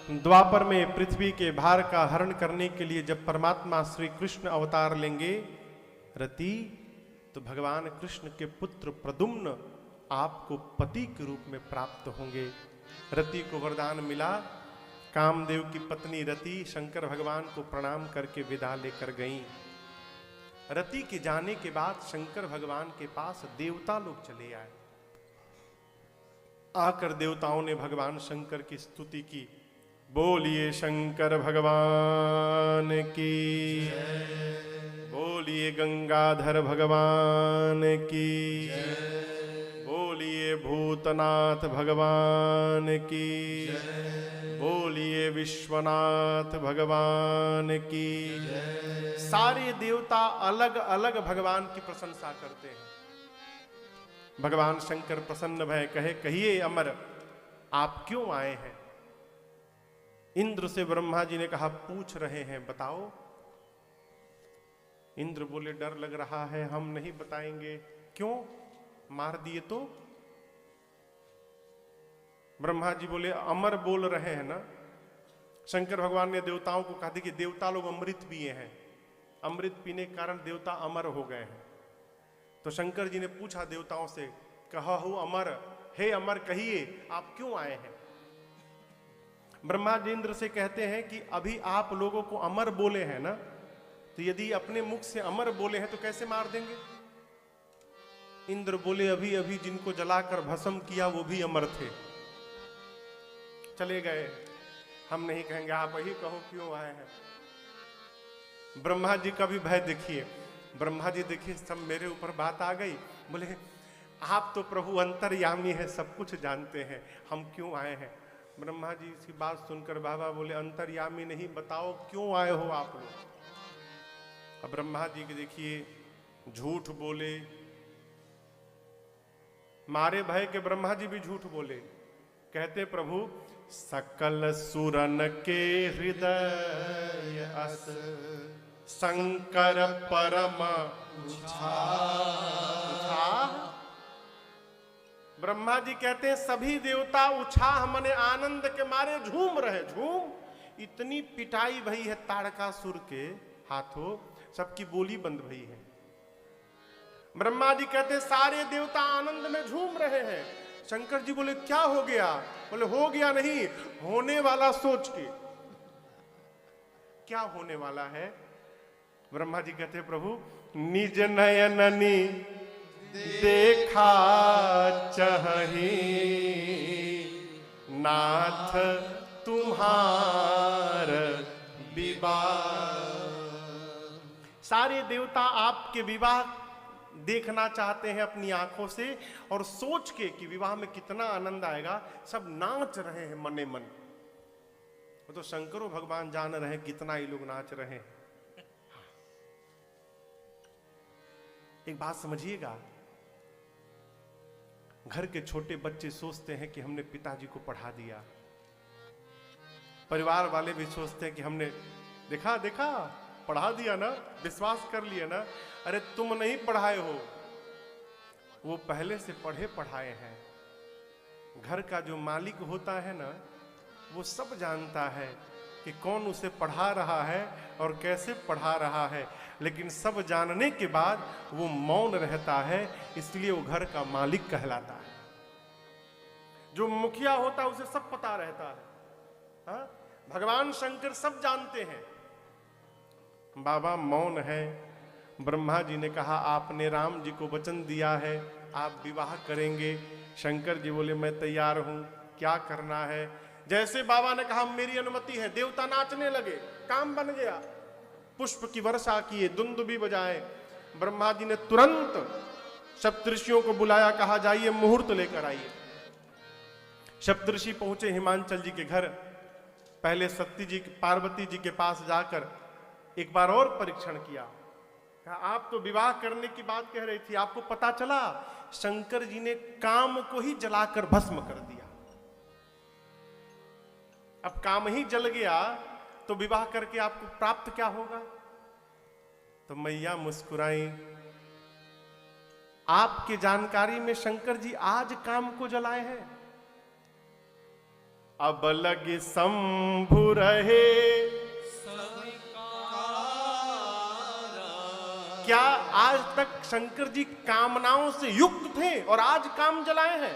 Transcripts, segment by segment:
द्वापर में पृथ्वी के भार का हरण करने के लिए जब परमात्मा श्री कृष्ण अवतार लेंगे रति, तो भगवान कृष्ण के पुत्र प्रद्युम्न आपको पति के रूप में प्राप्त होंगे। रति को वरदान मिला। कामदेव की पत्नी रति शंकर भगवान को प्रणाम करके विदा लेकर गईं। रति के जाने के बाद शंकर भगवान के पास देवता लोग चले आए। आकर देवताओं ने भगवान शंकर की स्तुति की। बोलिए शंकर भगवान की, बोलिए गंगाधर भगवान की, बोलिए भूतनाथ भगवान की, बोलिए विश्वनाथ भगवान की। सारे देवता अलग अलग भगवान की प्रशंसा करते हैं। भगवान शंकर प्रसन्न भय कहिए अमर, आप क्यों आए हैं? इंद्र से ब्रह्मा जी ने कहा, पूछ रहे हैं, बताओ। इंद्र बोले, डर लग रहा है, हम नहीं बताएंगे। क्यों? मार दिए तो? ब्रह्मा जी बोले, अमर बोल रहे हैं ना। शंकर भगवान ने देवताओं को कहा, कि देवता लोग अमृत पिए हैं, अमृत पीने के कारण देवता अमर हो गए हैं। तो शंकर जी ने पूछा देवताओं से, कहा हूं अमर, हे अमर कहिए आप क्यों आए हैं? ब्रह्मा जी इंद्र से कहते हैं कि अभी आप लोगों को अमर बोले हैं ना, तो यदि अपने मुख से अमर बोले हैं तो कैसे मार देंगे? इंद्र बोले, अभी अभी जिनको जलाकर भस्म किया वो भी अमर थे। चले गए, हम नहीं कहेंगे, आप वही कहो क्यों आए हैं। ब्रह्मा जी का भी भय देखिए। ब्रह्मा जी देखिए, सब मेरे ऊपर बात आ गई। बोले, आप तो प्रभु अंतर्यामी है, सब कुछ जानते हैं, हम क्यों आए हैं? ब्रह्मा जी की बात सुनकर बाबा बोले, अंतर्यामी नहीं, बताओ क्यों आए हो आप लोग? अब ब्रह्मा जी के देखिए झूठ बोले, मारे भय के ब्रह्मा जी भी झूठ बोले। कहते, प्रभु सकल सुरन के हृदय अस शंकर परम ब्रह्मा जी कहते हैं, सभी देवता उछाह मने आनंद के मारे झूम रहे। झूम इतनी पिटाई भई है ताड़कासुर के हाथों, सबकी बोली बंद भई है। ब्रह्मा जी कहते हैं, सारे देवता आनंद में झूम रहे हैं। शंकर जी बोले, क्या हो गया? बोले, हो गया नहीं, होने वाला सोच के। क्या होने वाला है? ब्रह्मा जी कहते हैं, प्रभु निज नयननी देखा चाही नाथ तुम्हार विवाह। सारे देवता आपके विवाह देखना चाहते हैं अपनी आंखों से, और सोच के कि विवाह में कितना आनंद आएगा, सब नाच रहे हैं मने मन। वो तो शंकरों भगवान जान रहे हैं कितना ही लोग नाच रहे हैं। एक बात समझिएगा, घर के छोटे बच्चे सोचते हैं कि हमने पिताजी को पढ़ा दिया, परिवार वाले भी सोचते हैं कि हमने देखा देखा पढ़ा दिया ना, विश्वास कर लिया ना। अरे तुम नहीं पढ़ाए हो, वो पहले से पढ़े पढ़ाए हैं। घर का जो मालिक होता है ना, वो सब जानता है कि कौन उसे पढ़ा रहा है और कैसे पढ़ा रहा है, लेकिन सब जानने के बाद वो मौन रहता है, इसलिए वो घर का मालिक कहलाता है। जो मुखिया होता है उसे सब पता रहता है। हाँ? भगवान शंकर सब जानते हैं। बाबा मौन है। ब्रह्मा जी ने कहा, आपने राम जी को वचन दिया है आप विवाह करेंगे। शंकर जी बोले, मैं तैयार हूं, क्या करना है? जैसे बाबा ने कहा मेरी अनुमति है, देवता नाचने लगे, काम बन गया। पुष्प की वर्षा किए, दुंदुभी बजाए। ब्रह्मा जी ने तुरंत सप्तऋषियों को बुलाया, कहा जाइए मुहूर्त लेकर आइए। सप्तऋषि पहुंचे हिमांचल जी के घर। पहले सती जी पार्वती जी के पास जाकर एक बार और परीक्षण किया। कहा, आप तो विवाह करने की बात कह रही थी, आपको पता चला शंकर जी ने काम को ही जलाकर भस्म कर दिया। अब काम ही जल गया तो विवाह करके आपको प्राप्त क्या होगा? तो मैया मुस्कुराई। आपकी जानकारी में शंकर जी आज काम को जलाए हैं, अब लग शंभु रहे। क्या आज तक शंकर जी कामनाओं से युक्त थे और आज काम जलाए हैं?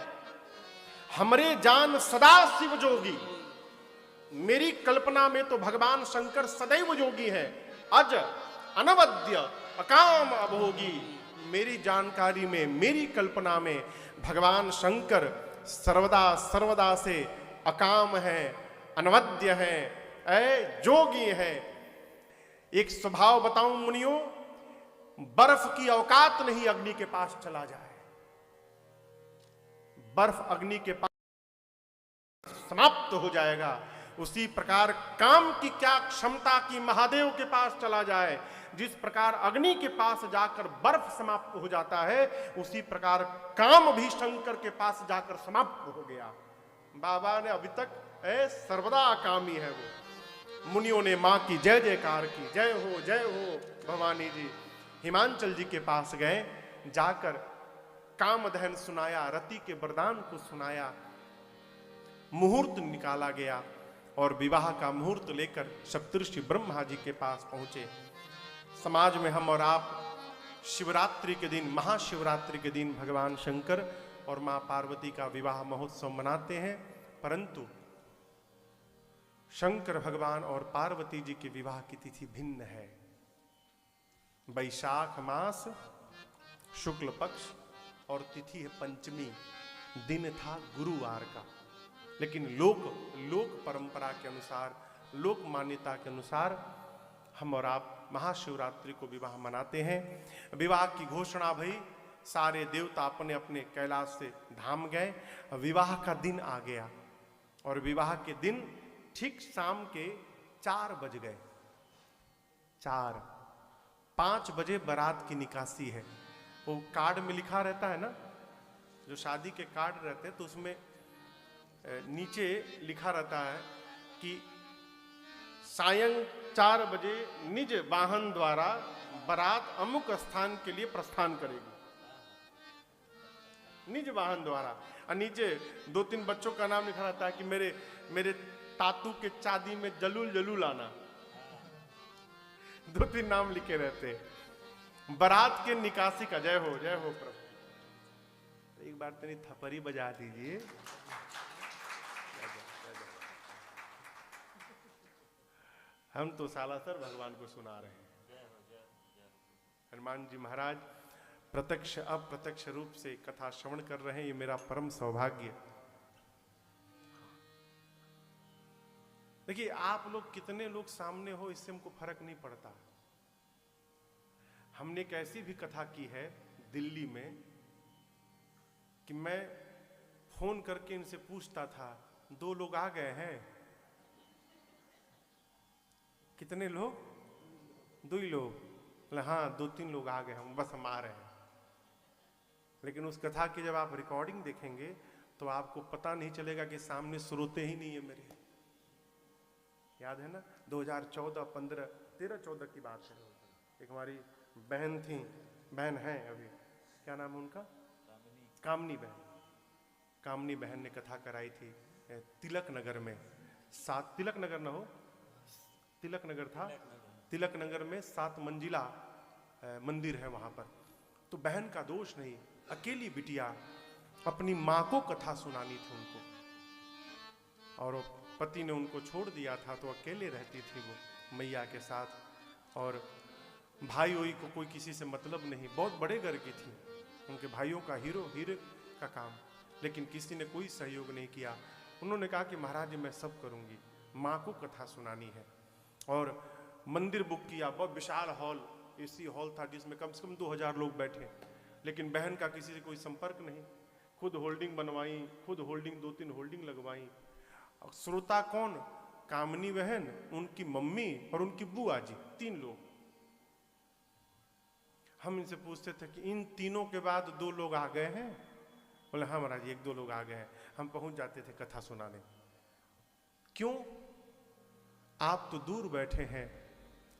हमरे जान सदा शिव जोगी। मेरी कल्पना में तो भगवान शंकर सदैव जोगी हैं, अज अनवद्य अकाम अभोगी। मेरी जानकारी में, मेरी कल्पना में भगवान शंकर सर्वदा सर्वदा से अकाम है, अनवद्य है, जोगी है। एक स्वभाव बताऊं मुनियों, बर्फ की औकात नहीं अग्नि के पास चला जाए। बर्फ अग्नि के पास समाप्त हो जाएगा। उसी प्रकार काम की क्या क्षमता की महादेव के पास चला जाए, जिस प्रकार अग्नि के पास जाकर बर्फ समाप्त हो जाता है, उसी प्रकार काम भी शंकर के पास जाकर समाप्त हो गया। बाबा ने अभी तक सर्वदा कामी है वो। मुनियों ने मां की जय जयकार की, जय हो भवानी जी। हिमांचल जी के पास गए, जाकर कामधन सुनाया, रति के वरदान को सुनाया, मुहूर्त निकाला गया और विवाह का मुहूर्त लेकर सप्तऋषि ब्रह्मा जी के पास पहुंचे। समाज में हम और आप शिवरात्रि के दिन, महाशिवरात्रि के दिन भगवान शंकर और मां पार्वती का विवाह महोत्सव मनाते हैं, परंतु शंकर भगवान और पार्वती जी के विवाह की तिथि भिन्न है। वैशाख मास शुक्ल पक्ष और तिथि है पंचमी, दिन था गुरुवार का। लेकिन लोक परंपरा के अनुसार, लोक मान्यता के अनुसार हम और आप महाशिवरात्रि को विवाह मनाते हैं। विवाह की घोषणा भई, सारे देवता अपने अपने कैलाश से धाम गए। विवाह का दिन आ गया और विवाह के दिन ठीक शाम के 4 बज गए। 5 बजे बारात की निकासी है। वो कार्ड में लिखा रहता है ना, जो शादी के कार्ड रहते हैं, तो उसमें नीचे लिखा रहता है कि सायं 4 बजे निज वाहन द्वारा बारात अमुक स्थान के लिए प्रस्थान करेगी। निज वाहन द्वारा। और नीचे 2-3 बच्चों का नाम लिखा रहता है कि मेरे तातू के चादी में जलूल आना। 2-3 नाम लिखे रहते हैं। बारात के निकासी का जय हो प्रभु। एक बार तनी थपरी बजा दीजिए। हम तो सालासर भगवान को सुना रहे हैं। हनुमान जी महाराज प्रत्यक्ष अप्रत्यक्ष रूप से कथा श्रवण कर रहे हैं, ये मेरा परम सौभाग्य। देखिए, आप लोग कितने लोग सामने हो इससे हमको फर्क नहीं पड़ता। हमने एक ऐसी भी कथा की है दिल्ली में कि मैं फोन करके इनसे पूछता था, 2 लोग आ गए हैं। कितने लोग? 2 ही लोग। बोले हाँ 2-3 लोग आ गए, हम बस हम आ रहे हैं। लेकिन उस कथा की जब आप रिकॉर्डिंग देखेंगे तो आपको पता नहीं चलेगा कि सामने श्रोते ही नहीं है मेरे। याद है ना, 2014, 13-14 की बात है। एक हमारी बहन थी, बहन है अभी, क्या नाम है उनका? कामनी बहन। कामनी बहन ने कथा कराई थी तिलक नगर में। तिलक नगर न हो, तिलक नगर था। तिलक नगर में 7 मंजिला मंदिर है वहां पर। तो बहन का दोष नहीं, अकेली बिटिया अपनी माँ को कथा सुनानी थी उनको, और पति ने उनको छोड़ दिया था, तो अकेले रहती थी वो मैया के साथ। और भाई ओई को कोई किसी से मतलब नहीं, बहुत बड़े घर की थी, उनके भाइयों का हीरे का काम, लेकिन किसी ने कोई सहयोग नहीं किया। उन्होंने कहा कि महाराज जी मैं सब करूंगी, माँ को कथा सुनानी है। और मंदिर बुक किया, बहुत विशाल हॉल, एसी हॉल था जिसमें कम से कम 2000 लोग बैठे। लेकिन बहन का किसी से कोई संपर्क नहीं, खुद होल्डिंग बनवाई, खुद होल्डिंग 2-3 होल्डिंग लगवाई। और श्रोता कौन? कामनी बहन, उनकी मम्मी और उनकी बुआ जी, 3 लोग। हम इनसे पूछते थे कि इन तीनों के बाद 2 लोग आ गए हैं? बोले हाँ महाराज 1-2 लोग आ गए हैं। हम पहुंच जाते थे कथा सुनाने। क्यों? आप तो दूर बैठे हैं,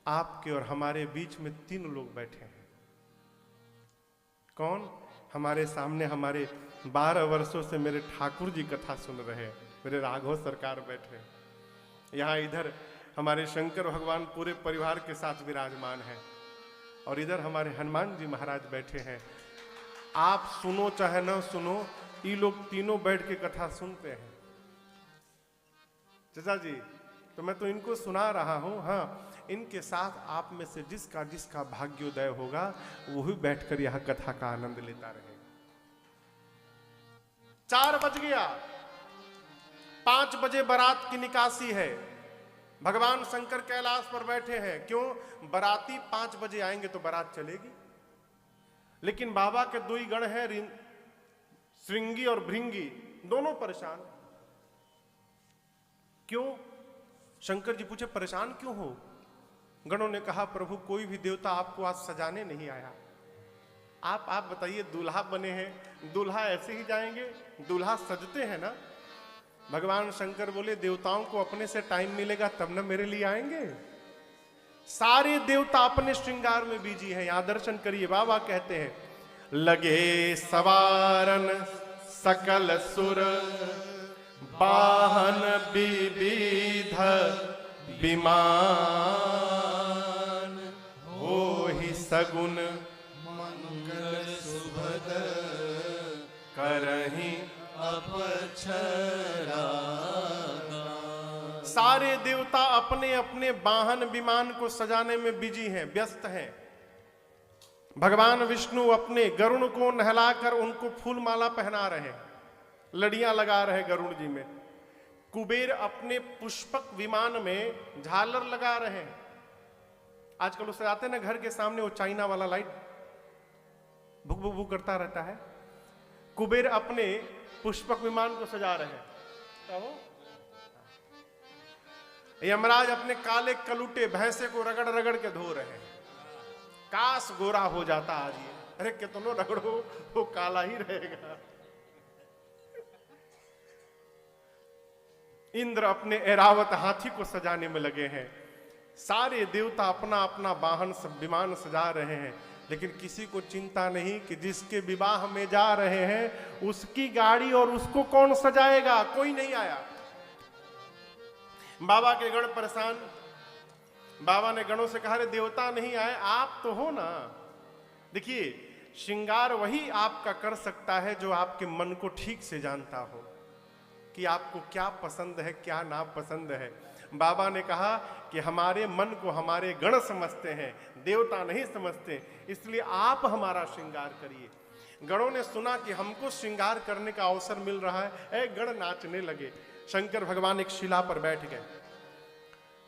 आपके और हमारे बीच में 3 लोग बैठे हैं। कौन? हमारे सामने हमारे 12 वर्षों से मेरे ठाकुर जी कथा सुन रहे हैं। मेरे राघव सरकार बैठे, यहाँ इधर हमारे शंकर भगवान पूरे परिवार के साथ विराजमान हैं, और इधर हमारे हनुमान जी महाराज बैठे हैं। आप सुनो चाहे ना सुनो, ये लोग तीनों बैठ के कथा सुनते हैं। चाचा जी, तो मैं तो इनको सुना रहा हूं। हाँ, इनके साथ आप में से जिसका जिसका भाग्योदय होगा वो भी बैठकर यह कथा का आनंद लेता रहेगा। 4 बज गया, 5 बजे बारात की निकासी है। भगवान शंकर कैलाश पर बैठे हैं। क्यों? बाराती 5 बजे आएंगे तो बारात चलेगी। लेकिन बाबा के 2 गण हैं, श्रृंगी और भृंगी, दोनों परेशान। क्यों? शंकर जी पूछे, परेशान क्यों हो? गणों ने कहा, प्रभु कोई भी देवता आपको आज सजाने नहीं आया। आप बताइए, दूल्हा बने हैं, दूल्हा ऐसे ही जाएंगे? दूल्हा सजते हैं ना। भगवान शंकर बोले, देवताओं को अपने से टाइम मिलेगा तब ना मेरे लिए आएंगे। सारे देवता अपने श्रृंगार में बिजी हैं। यहां दर्शन करिए, बाबा कहते हैं, लगे सवारन सकल सुर, वाहन विविध विमान, हो ही सगुन मंगल सुभग, करहि अपछरा। सारे देवता अपने अपने वाहन विमान को सजाने में बिजी हैं, व्यस्त हैं। भगवान विष्णु अपने गरुड़ को नहलाकर उनको फूल माला पहना रहे हैं, लड़ियां लगा रहे गरुड़ जी में। कुबेर अपने पुष्पक विमान में झालर लगा रहे हैं। आजकल उससे आते हैं ना घर के सामने, वो चाइना वाला लाइट भुक भुक भुक करता रहता है। कुबेर अपने पुष्पक विमान को सजा रहे हैं। यमराज अपने काले कलूटे भैंसे को रगड़ रगड़ के धो रहे हैं। काश गोरा हो जाता आज ये। अरे कितनों रगड़ो वो काला ही रहेगा। इंद्र अपने ऐरावत हाथी को सजाने में लगे हैं। सारे देवता अपना अपना वाहन विमान सजा रहे हैं, लेकिन किसी को चिंता नहीं कि जिसके विवाह में जा रहे हैं उसकी गाड़ी और उसको कौन सजाएगा। कोई नहीं आया। बाबा के गण परेशान। बाबा ने गणों से कहा, रे देवता नहीं आए, आप तो हो ना। देखिए, श्रृंगार वही आपका कर सकता है जो आपके मन को ठीक से जानता हो कि आपको क्या पसंद है क्या ना पसंद है। बाबा ने कहा कि हमारे मन को हमारे गण समझते हैं, देवता नहीं समझते, इसलिए आप हमारा श्रृंगार करिए। गणों ने सुना कि हमको श्रृंगार करने का अवसर मिल रहा है, गण नाचने लगे। शंकर भगवान एक शिला पर बैठ गए।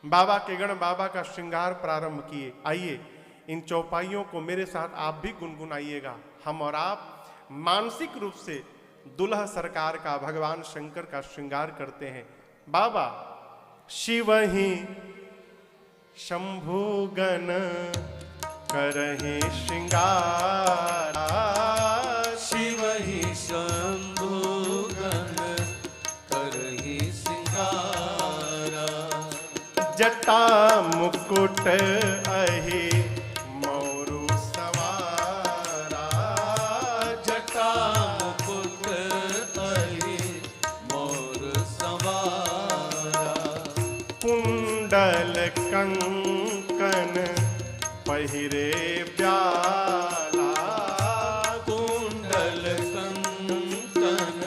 बाबा के गण बाबा का श्रृंगार प्रारंभ किए। आइए, इन चौपाइयों को मेरे साथ आप भी गुनगुनाइएगा। हम और आप मानसिक रूप से दुल्हा सरकार का, भगवान शंकर का श्रृंगार करते हैं। बाबा शिव ही शंभु गण करहि श्रृंगारा, शिव ही शंभु गण करहि श्रृंगारा। जटा मुकुट अहि मोरु सवारा, जटा मुकुट अहि मोर सवारा। कुंडल कंकन पहिरे प्याला, कुंडल कंकन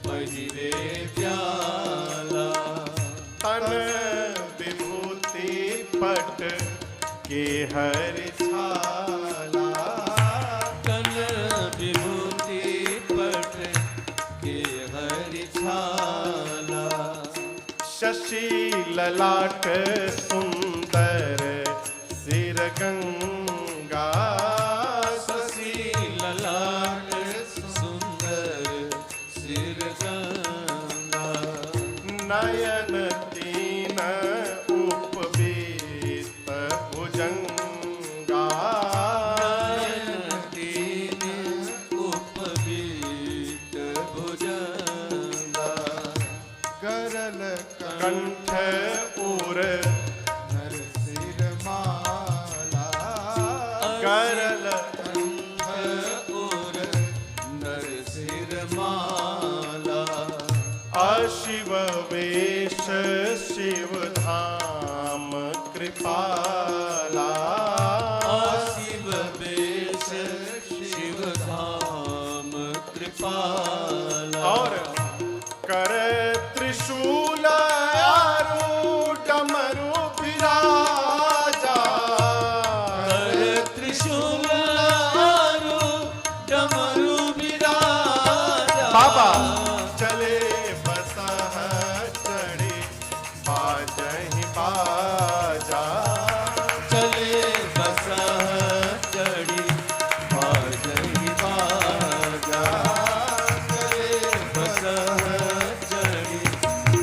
पहिरे प्याला। तन विभूति पट के हरि छाला, तन विभूति पट के हरि छाला। शशि ललाट सुंदर सिर गंगा, शशि ललाट सुंदर सिर गंगा। नयन तीन उपवीत भुजंगा, नयन तीन उपवीत भुजंगा। गरल कंठ उर नरसिर माला, करल कंठ उर नरसिर माला। अशिव धाम कृपाला। शिव बेश शिव धाम कृपाला। और कर त्रिशूल आरूढ़ डमरू विराजा। कर त्रिशूल आरूढ़ डमरू विराजा। बाबा चले बसह चढ़े बाजहि बाजा। चले बसह चढ़ी बाजहि बाजा। चले बसह चढ़ी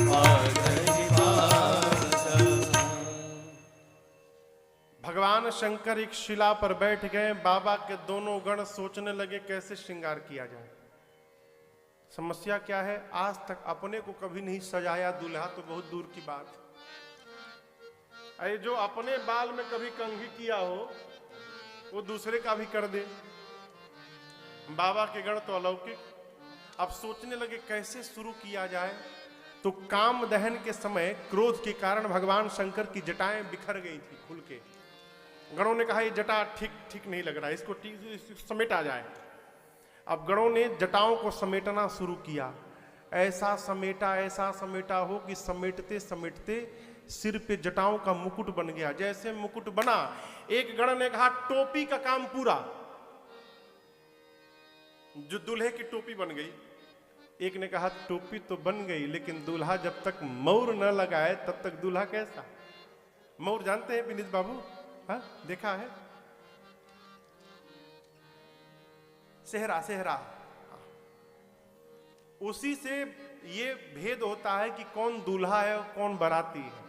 बाजहि बाजा। भगवान शंकर एक शिला पर बैठ गए। बाबा के दोनों गण सोचने लगे कैसे श्रृंगार किया जाए। समस्या क्या है, आज तक अपने को कभी नहीं सजाया दूल्हा तो बहुत दूर की बात। अरे जो अपने बाल में कभी कंघी किया हो वो दूसरे का भी कर दे। बाबा के गण तो अलौकिक। अब सोचने लगे कैसे शुरू किया जाए। तो काम दहन के समय क्रोध के कारण भगवान शंकर की जटाएं बिखर गई थी खुल के। गणों ने कहा ये जटा ठीक नहीं लग रहा है, इसको ठीक समेटा जाए। अब गणों ने जटाओं को समेटना शुरू किया। ऐसा समेटा हो कि समेटते समेटते सिर पे जटाओं का मुकुट बन गया। जैसे मुकुट बना, एक गण ने कहा टोपी का काम पूरा। जो दूल्हे की टोपी बन गई। एक ने कहा टोपी तो बन गई लेकिन दूल्हा जब तक मौर न लगाए तब तक दूल्हा कैसा। मौर जानते हैं विनीत बाबू? हाँ देखा है, सेहरा। उसी से ये भेद होता है कि कौन दूल्हा है और कौन बाराती है।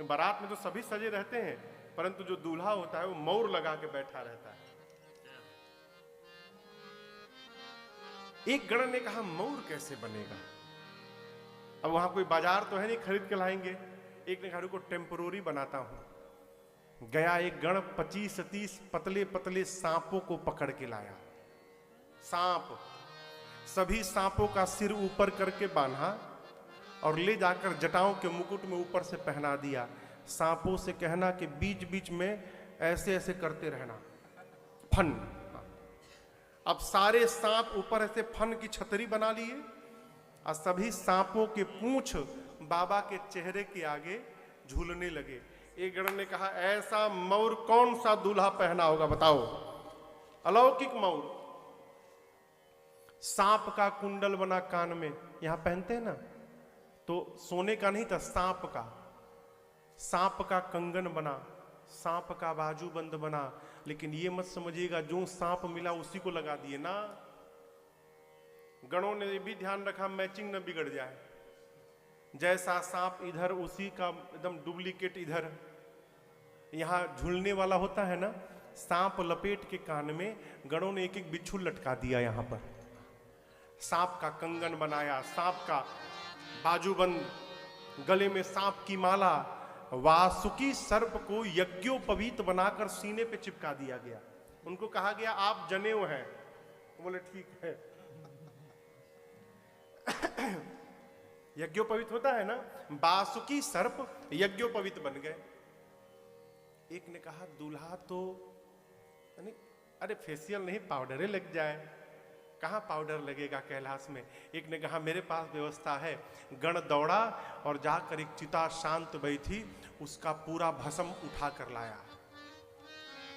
बारात में तो सभी सजे रहते हैं परंतु जो दूल्हा होता है वो मौर लगा के बैठा रहता है। एक गण ने कहा मौर कैसे बनेगा। अब वहां कोई बाजार तो है नहीं, खरीद के लाएंगे। एक ने कहा रुको टेम्पोररी बनाता हूं। गया एक गण 25-30 पतले पतले सांपों को पकड़ के लाया। सांप, सभी सांपों का सिर ऊपर करके बांधा और ले जाकर जटाओं के मुकुट में ऊपर से पहना दिया। सांपों से कहना कि बीच बीच में ऐसे ऐसे करते रहना, फन। अब सारे सांप ऊपर ऐसे फन की छतरी बना लिए और सभी सांपों के पूंछ बाबा के चेहरे के आगे झूलने लगे। एक गण ने कहा ऐसा मौर कौन सा दूल्हा पहना होगा बताओ। अलौकिक मौर। सांप का कुंडल बना कान में, यहां पहनते हैं ना, तो सोने का नहीं था, सांप का। सांप का कंगन बना, सांप का बाजूबंद बना। लेकिन ये मत समझिएगा जो सांप मिला उसी को लगा दिए ना। गणों ने भी ध्यान रखा मैचिंग न बिगड़ जाए। जैसा सांप इधर उसी का एकदम डुप्लीकेट इधर। यहां झूलने वाला होता है ना, सांप लपेट के कान में गणों ने एक एक बिच्छू लटका दिया। यहां पर सांप का कंगन बनाया, सांप का बाजूबंद, गले में सांप की माला। वासुकी सर्प को यज्ञोपवीत बनाकर सीने पे चिपका दिया गया। उनको कहा गया आप जनेऊ हैं। बोले ठीक है। यज्ञोपवीत होता है ना, वासुकी सर्प यज्ञोपवीत बन गए। एक ने कहा दूल्हा तो अरे फेशियल नहीं पाउडर लग जाए। कहाँ पाउडर लगेगा कैलाश में। एक ने कहा मेरे पास व्यवस्था है। गण दौड़ा और जाकर एक चिता शांत बही थी, उसका पूरा भस्म उठा कर लाया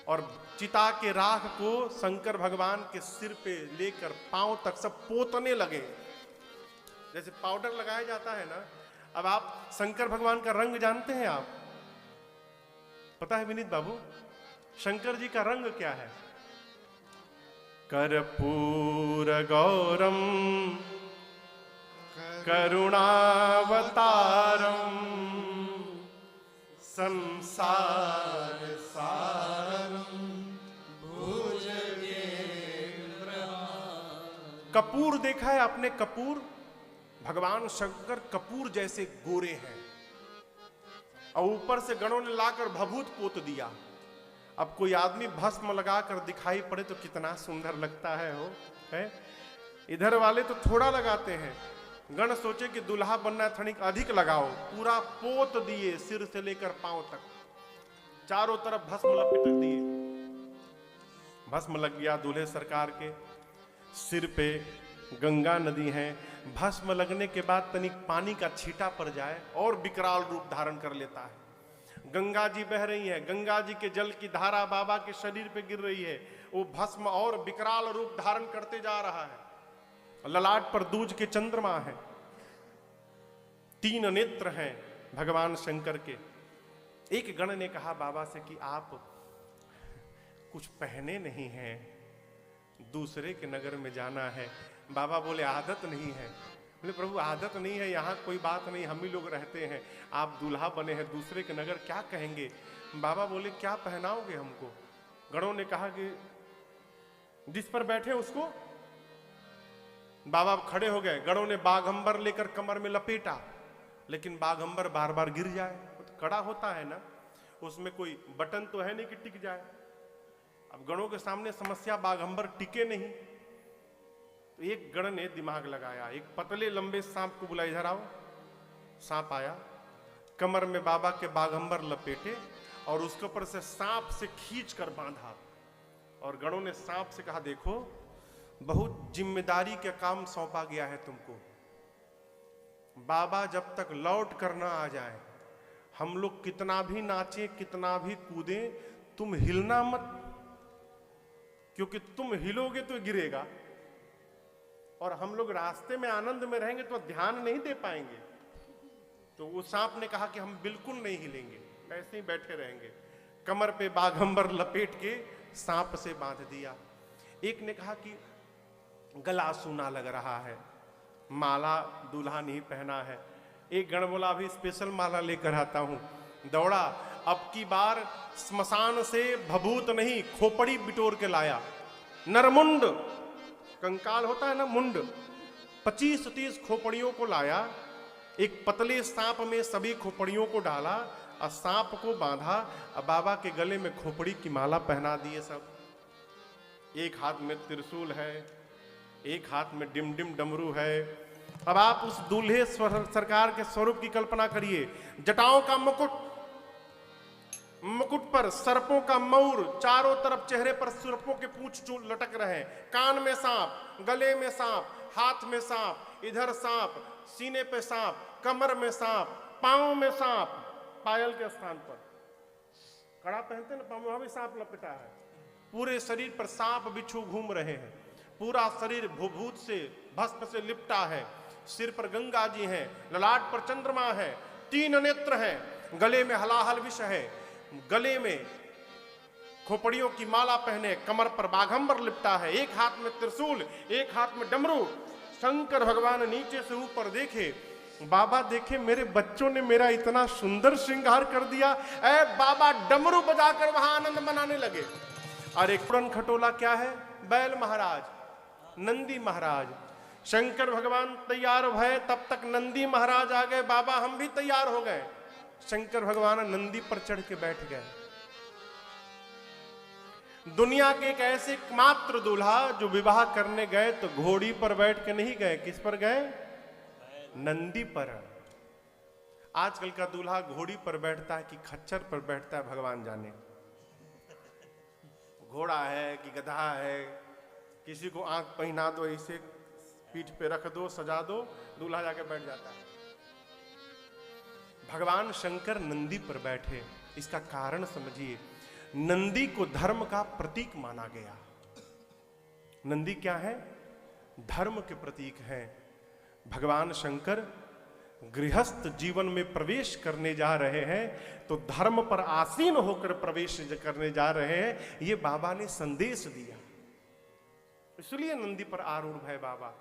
और चिता के राख को शंकर भगवान के सिर पे लेकर पांव तक सब पोतने लगे। जैसे पाउडर लगाया जाता है ना। अब आप शंकर भगवान का रंग जानते हैं? आप पता है विनीत बाबू शंकर जी का रंग क्या है? कर्पूर गौरम करुणावतारम संसार सारम कपूर देखा है आपने? कपूर, भगवान शंकर कपूर जैसे गोरे हैं और ऊपर से गणों ने लाकर भभूत पोत दिया। अब कोई आदमी भस्म लगाकर दिखाई पड़े तो कितना सुंदर लगता है। हो है इधर वाले तो थोड़ा लगाते हैं गण सोचे कि दूल्हा बनना थनिक अधिक लगाओ, पूरा पोत दिए सिर से लेकर पांव तक, चारों तरफ भस्म लपेट दिए। भस्म लग गया दूल्हे सरकार के सिर पे। गंगा नदी है, भस्म लगने के बाद तनिक पानी का छींटा पड़ जाए और विकराल रूप धारण कर लेता है। गंगा जी बह रही है, गंगा जी के जल की धारा बाबा के शरीर पे गिर रही है, वो भस्म और विकराल रूप धारण करते जा रहा है। ललाट पर दूज के चंद्रमा है, 3 नेत्र हैं भगवान शंकर के। एक गण ने कहा बाबा से कि आप कुछ पहने नहीं हैं, दूसरे के नगर में जाना है। बाबा बोले आदत नहीं है। बोले प्रभु आदत नहीं है, यहाँ कोई बात नहीं, हम ही लोग रहते हैं, आप दूल्हा बने हैं, दूसरे के नगर क्या कहेंगे। बाबा बोले क्या पहनाओगे हमको। गणों ने कहा कि जिस पर बैठे उसको। बाबा खड़े हो गए, गणों ने बाघंबर लेकर कमर में लपेटा, लेकिन बाघंबर बार बार गिर जाए, तो कड़ा होता है ना, उसमें कोई बटन तो है नहीं कि टिक जाए। अब गणों के सामने समस्या, बाघंबर टिके नहीं। तो एक गण ने दिमाग लगाया, एक पतले लंबे सांप को बुला, इधर आओ। सांप आया, कमर में बाबा के बाघंबर लपेटे और उसके ऊपर से सांप से खींच कर बांधा। और गणों ने सांप से कहा देखो बहुत जिम्मेदारी का काम सौंपा गया है तुमको, बाबा जब तक लौट कर ना आ जाए, हम लोग कितना भी नाचें कितना भी कूदें, तुम हिलना मत, क्योंकि तुम हिलोगे तो गिरेगा और हम लोग रास्ते में आनंद में रहेंगे तो ध्यान नहीं दे पाएंगे। तो वो सांप ने कहा कि हम बिल्कुल नहीं हिलेंगे, ऐसे ही बैठे रहेंगे। कमर पे बाघंबर लपेट के सांप से बांध दिया। एक ने कहा कि गला सूना लग रहा है, माला दूल्हा नहीं पहना है। एक गण बोला अभी स्पेशल माला लेकर आता हूं। दौड़ा, अब की बार स्मशान से भभूत नहीं खोपड़ी बिटोर के लाया। नरमुंड, कंकाल होता है ना मुंड, 25-30 खोपड़ियों को लाया। एक पतले सांप में सभी खोपड़ियों को डाला और सांप को बांधा और बाबा के गले में खोपड़ी की माला पहना दिए सब। एक हाथ में त्रिशूल है, एक हाथ में डिम डिम डमरू है। अब आप उस दूल्हे सरकार के स्वरूप की कल्पना करिए। जटाओं का मुकुट, मुकुट पर सर्पों का मऊर, चारों तरफ चेहरे पर सर्पों के पूंछ लटक रहे, कान में सांप, गले में सांप, हाथ में सांप, इधर सांप, सीने पे सांप, कमर में सांप, पांव में सांप, पायल के स्थान पर कड़ा पहनते ना पांव, वहां भी सांप लपेटा है। पूरे शरीर पर सांप बिच्छू घूम रहे हैं, पूरा शरीर भूभूत से भस्म से लिपटा है। सिर पर गंगा जी हैं, ललाट पर चंद्रमा है, 3 नेत्र हैं, गले में हलाहल विष है, गले में खोपड़ियों की माला पहने, कमर पर बाघंबर लिपटा है, एक हाथ में त्रिशूल, एक हाथ में डमरू। शंकर भगवान नीचे से ऊपर देखे, बाबा देखे मेरे बच्चों ने मेरा इतना सुंदर श्रृंगार कर दिया। ऐ बाबा डमरू बजाकर वहां आनंद मनाने लगे। और एक पुरन खटोला क्या है, बैल महाराज, नंदी महाराज। शंकर भगवान तैयार भय, तब तक नंदी महाराज आ गए। बाबा हम भी तैयार हो गए। शंकर भगवान नंदी पर चढ़ के बैठ गए। दुनिया के एक ऐसे एकमात्र दूल्हा जो विवाह करने गए तो घोड़ी पर बैठ के नहीं गए, किस पर गए, नंदी पर। आजकल का दूल्हा घोड़ी पर बैठता है कि खच्चर पर बैठता है भगवान जाने। घोड़ा है कि गधा है, किसी को आंख पहना दो, ऐसे पीठ पे रख दो, सजा दो, दूल्हा जाके बैठ जाता है। भगवान शंकर नंदी पर बैठे, इसका कारण समझिए। नंदी को धर्म का प्रतीक माना गया। नंदी क्या है, धर्म के प्रतीक है। भगवान शंकर गृहस्थ जीवन में प्रवेश करने जा रहे हैं तो धर्म पर आसीन होकर प्रवेश करने जा रहे हैं, ये बाबा ने संदेश दिया। इसलिए नंदी पर आरूढ़ है बाबा।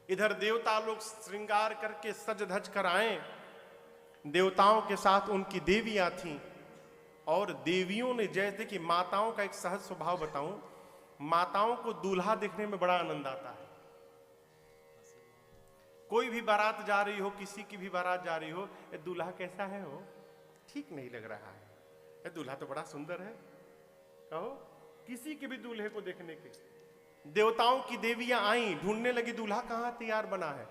इधर देवता लोग श्रृंगार करके सज धज कर आए। देवताओं के साथ उनकी देवियां थीं और देवियों ने, जैसे कि माताओं का एक सहज स्वभाव बताऊं, माताओं को दूल्हा देखने में बड़ा आनंद आता है। कोई भी बारात जा रही हो, किसी की भी बारात जा रही हो, ये दूल्हा कैसा है, हो ठीक नहीं लग रहा है, ये दूल्हा तो बड़ा सुंदर है, कहो किसी के भी दूल्हे को देखने के। देवताओं की देवियां आई, ढूंढने लगी दूल्हा कहां तैयार बना है।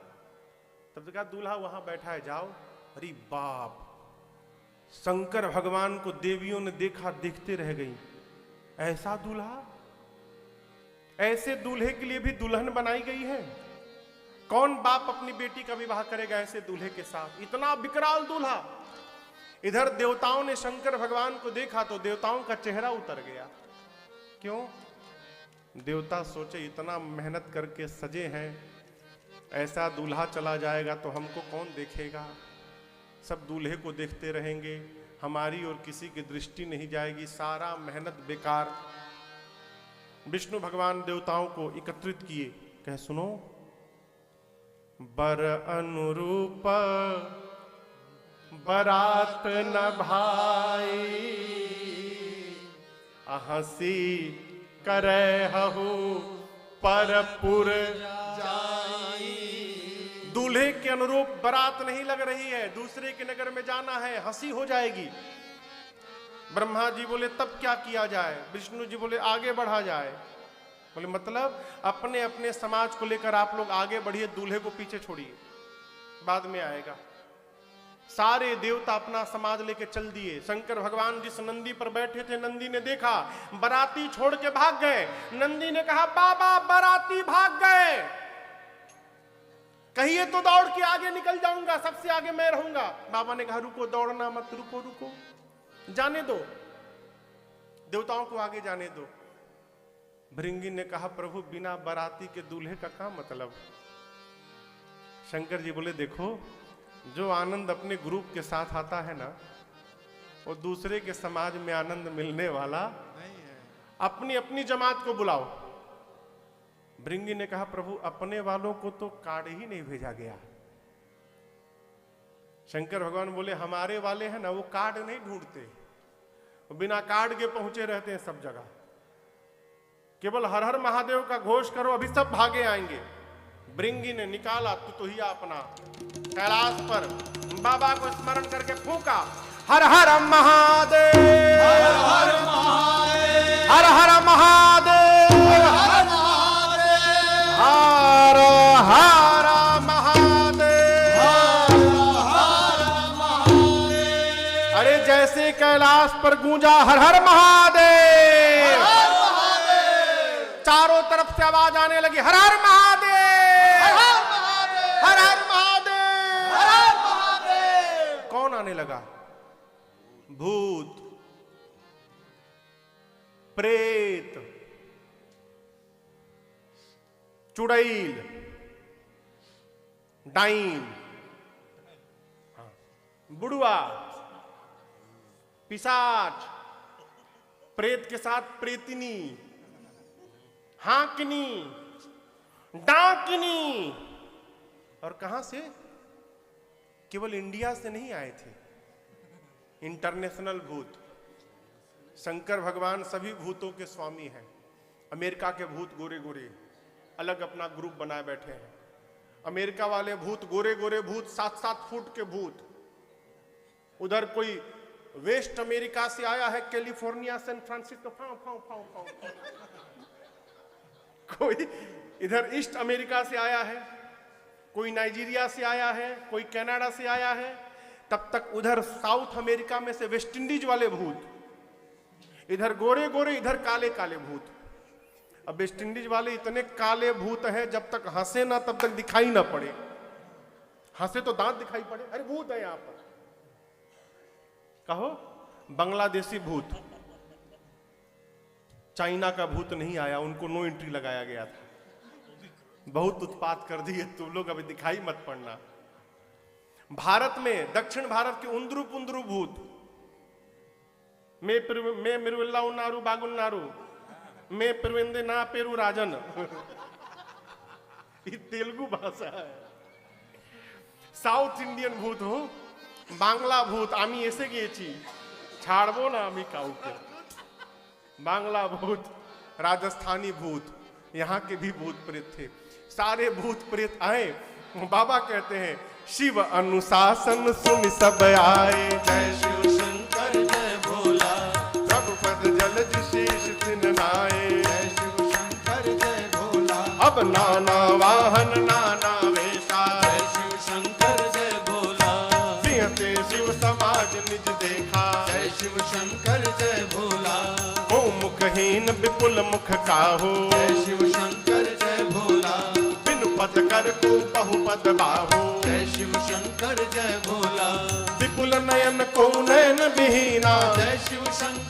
तब तो कहा दूल्हा वहां बैठा है, जाओ। अरे बाप, शंकर भगवान को देवियों ने देखा, देखते रह गई। ऐसा दूल्हा, ऐसे दूल्हे के लिए भी दुल्हन बनाई गई है। कौन बाप अपनी बेटी का विवाह करेगा ऐसे दूल्हे के साथ? इतना विकराल दूल्हा। इधर देवताओं ने शंकर भगवान को देखा तो देवताओं का चेहरा उतर गया। क्यों? देवता सोचे इतना मेहनत करके सजे हैं, ऐसा दूल्हा चला जाएगा तो हमको कौन देखेगा? सब दूल्हे को देखते रहेंगे, हमारी और किसी की दृष्टि नहीं जाएगी, सारा मेहनत बेकार। विष्णु भगवान देवताओं को एकत्रित किए, कहे सुनो, बर अनुरूप बरात न भाई, हंसी करे हहु परपुर जाई। दूल्हे के अनुरूप बारात नहीं लग रही है, दूसरे के नगर में जाना है, हंसी हो जाएगी। ब्रह्मा जी बोले तब क्या किया जाए? विष्णु जी बोले आगे बढ़ा जाए। बोले मतलब अपने अपने समाज को लेकर आप लोग आगे बढ़िए, दूल्हे को पीछे छोड़िए, बाद में आएगा। सारे देवता अपना समाज लेके चल दिए। शंकर भगवान जिस नंदी पर बैठे थे, नंदी ने देखा, बाराती छोड़ के भाग गए। नंदी ने कहा बाबा बाराती भाग गए, कहिए तो दौड़ के आगे निकल जाऊंगा, सबसे आगे मैं रहूंगा। बाबा ने कहा रुको, दौड़ना मत, रुको रुको, जाने दो, देवताओं को आगे जाने दो। भृंगी ने कहा प्रभु बिना बाराती के दूल्हे का क्या मतलब? शंकर जी बोले देखो, जो आनंद अपने ग्रुप के साथ आता है ना, वो दूसरे के समाज में आनंद मिलने वाला नहीं है। अपनी अपनी जमात को बुलाओ। भृंगी ने कहा प्रभु अपने वालों को तो कार्ड ही नहीं भेजा गया। शंकर भगवान बोले हमारे वाले हैं ना, वो कार्ड नहीं ढूंढते, वो बिना कार्ड के पहुंचे रहते हैं सब जगह। केवल हर हर महादेव का घोष करो, अभी सब भागे आएंगे। भृंगी ने निकाला तुतुहिया अपना, कैलाश पर बाबा को स्मरण करके फूंका, हर हर महादेव, हर हर महादेव, हर हर महादेव, हर हर महादेव, हर महादेव। अरे जैसे कैलाश पर गूंजा हर हर महादेव, चारों तरफ से आवाज आने लगी हर हर महादेव, हर हर महादेव, हर हर महादेव। कौन आने लगा? भूत, प्रेत, चुड़ैल, डाइन, बुढ़वा, पिशाच, प्रेत के साथ प्रेतिनी, हाकिनी, डाकिनी। और कहां से? केवल इंडिया से नहीं आए थे, इंटरनेशनल भूत। शंकर भगवान सभी भूतों के स्वामी हैं। अमेरिका के भूत गोरे गोरे अलग अपना ग्रुप बनाए बैठे हैं। अमेरिका वाले भूत गोरे गोरे भूत, 7-7 फुट के भूत। उधर कोई वेस्ट अमेरिका से आया है, कैलिफोर्निया, सैन फ्रांसिस्को, फाउ फाउ फाउ फाउ। कोई इधर ईस्ट अमेरिका से आया है, कोई नाइजीरिया से आया है, कोई कनाडा से आया है। तब तक उधर साउथ अमेरिका में से वेस्ट इंडीज वाले भूत, इधर गोरे गोरे, इधर काले काले भूत। अब वेस्ट इंडीज वाले इतने काले भूत हैं, जब तक हंसे ना तब तक दिखाई ना पड़े, हंसे तो दांत दिखाई पड़े, अरे भूत है यहां पर। कहो बांग्लादेशी भूत, चाइना का भूत नहीं आया, उनको नो एंट्री लगाया गया था। बहुत उत्पात कर दिए तुम लोग, अभी दिखाई मत पड़ना। भारत में, दक्षिण भारत के उंदरू पुंदरू भूत, मैं मिरुल्ला उन्नारू बागुन्नारू, मैं प्रवेंदे ना पेरू राजन। ये तेलुगु भाषा है। साउथ इंडियन भूत हो, बांग्ला भूत, आमी ऐसे गेची छाड़बो ना आमी काउके। बांग्ला भूत, राजस्थानी भूत, यहाँ के भी भूत प्रेत थे। सारे भूत प्रेत आए, बाबा कहते हैं शिव अनुशासन सुन सब आए, जय शिव शंकर जय भोला, रघुपद जलज शीश तिन नाए, जय शिव शंकर जय भोला। अब नाना वाहन नाना वेशा, जय शिव शंकर देखा। जय शिव शंकर जय भोला। ओ मुखहीन विपुल मुख काहू, जय शिव शंकर जय भोला। बिनु पद कर को बहुपद बाहू, जय शिव शंकर जय भोला। विपुल नयन को नयन विहीना, जय शिव शंकर